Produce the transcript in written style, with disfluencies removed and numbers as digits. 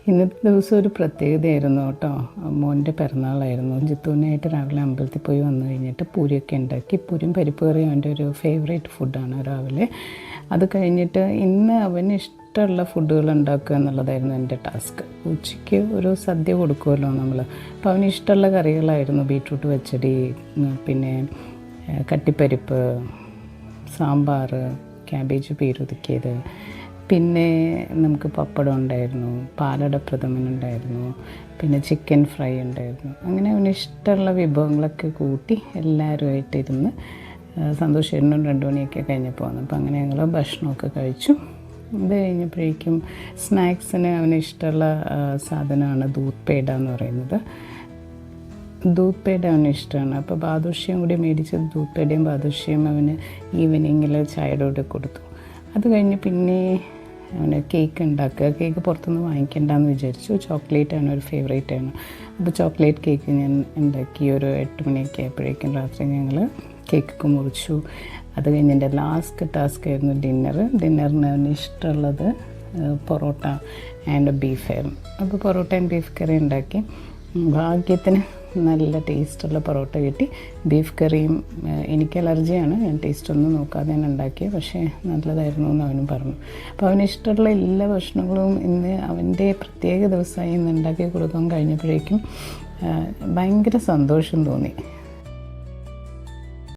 ഇന്നത്തെ ദിവസം ഒരു പ്രത്യേകതയായിരുന്നു കേട്ടോ. മോൻ്റെ പിറന്നാളായിരുന്നു. ജിത്തുവിനായിട്ട് രാവിലെ അമ്പലത്തിൽ പോയി വന്നു കഴിഞ്ഞിട്ട് പൂരിയൊക്കെ ഉണ്ടാക്കി. പൂരിയും പരിപ്പ് കറിയും അവൻ്റെ ഒരു ഫേവറേറ്റ് ഫുഡാണ് രാവിലെ. അത് കഴിഞ്ഞിട്ട് ഇന്ന് അവന് ഇഷ്ടമുള്ള ഫുഡുകൾ ഉണ്ടാക്കുക എന്നുള്ളതായിരുന്നു എൻ്റെ ടാസ്ക്. ഉച്ചയ്ക്ക് ഒരു സദ്യ കൊടുക്കുമല്ലോ നമ്മൾ. അപ്പോൾ അവന് ഇഷ്ടമുള്ള കറികളായിരുന്നു. ബീട്രൂട്ട് പച്ചടി, പിന്നെ കട്ടിപ്പരിപ്പ്, സാമ്പാർ, ക്യാബേജ് പീരൊതുക്കിയത്, പിന്നെ നമുക്ക് പപ്പടം ഉണ്ടായിരുന്നു, പാലട പ്രഥമൻ ഉണ്ടായിരുന്നു, പിന്നെ ചിക്കൻ ഫ്രൈ ഉണ്ടായിരുന്നു. അങ്ങനെ അവന് ഇഷ്ടമുള്ള വിഭവങ്ങളൊക്കെ കൂട്ടി എല്ലാവരുമായിട്ടിരുന്ന് സന്തോഷമായിരുന്നു. 2 മണിയൊക്കെ കഴിഞ്ഞപ്പോൾ വന്നു. അപ്പോൾ അങ്ങനെ ഞങ്ങൾ ഭക്ഷണമൊക്കെ കഴിച്ചു. ഇത് കഴിഞ്ഞപ്പോഴേക്കും സ്നാക്സിന് അവന് ഇഷ്ടമുള്ള സാധനമാണ് ദൂത് പേട എന്ന് പറയുന്നത്. ദൂത് പേട അവന് ഇഷ്ടമാണ്. അപ്പോൾ ബാദുഷ്യയും കൂടി മേടിച്ചത്, ദൂത് പേടയും ബാദുഷ്യയും അവന് ഈവനിങ്ങിൽ ചായയുടെ കൂടെ കൊടുത്തു. അത് കഴിഞ്ഞ് പിന്നെ അവന് കേക്ക് ഉണ്ടാക്കുക. കേക്ക് പുറത്തുനിന്ന് വാങ്ങിക്കണ്ടെന്ന് വിചാരിച്ചു. ചോക്ലേറ്റാണ് ഒരു ഫേവറേറ്റാണ്. അപ്പോൾ ചോക്ലേറ്റ് കേക്ക് ഞാൻ ഉണ്ടാക്കി. ഒരു 8 മണിയൊക്കെ ആയപ്പോഴേക്കും രാത്രി ഞങ്ങൾ കേക്കൊക്കെ മുറിച്ചു. അത് കഴിഞ്ഞ് എൻ്റെ ലാസ്റ്റ് ടാസ്ക് ആയിരുന്നു ഡിന്നറിന് അവന് ഇഷ്ടമുള്ളത് പൊറോട്ട ആൻഡ് ബീഫായിരുന്നു. അപ്പോൾ പൊറോട്ട ആൻഡ് ബീഫ് കറി ഉണ്ടാക്കി. ഭാഗ്യത്തിന് നല്ല ടേസ്റ്റുള്ള പൊറോട്ട കിട്ടി. ബീഫ് കറിയും എനിക്ക് അലർജിയാണ്, ഞാൻ ടേസ്റ്റൊന്നും നോക്കാതെയാണ് ഉണ്ടാക്കിയത്. പക്ഷേ നല്ലതായിരുന്നു എന്ന് അവനും പറഞ്ഞു. അപ്പോൾ അവന് ഇഷ്ടമുള്ള എല്ലാ ഭക്ഷണങ്ങളും ഇന്ന് അവൻ്റെ പ്രത്യേക ദിവസമായി ഇന്ന് ഉണ്ടാക്കി കൊടുക്കാൻ കഴിഞ്ഞപ്പോഴേക്കും ഭയങ്കര സന്തോഷം തോന്നി.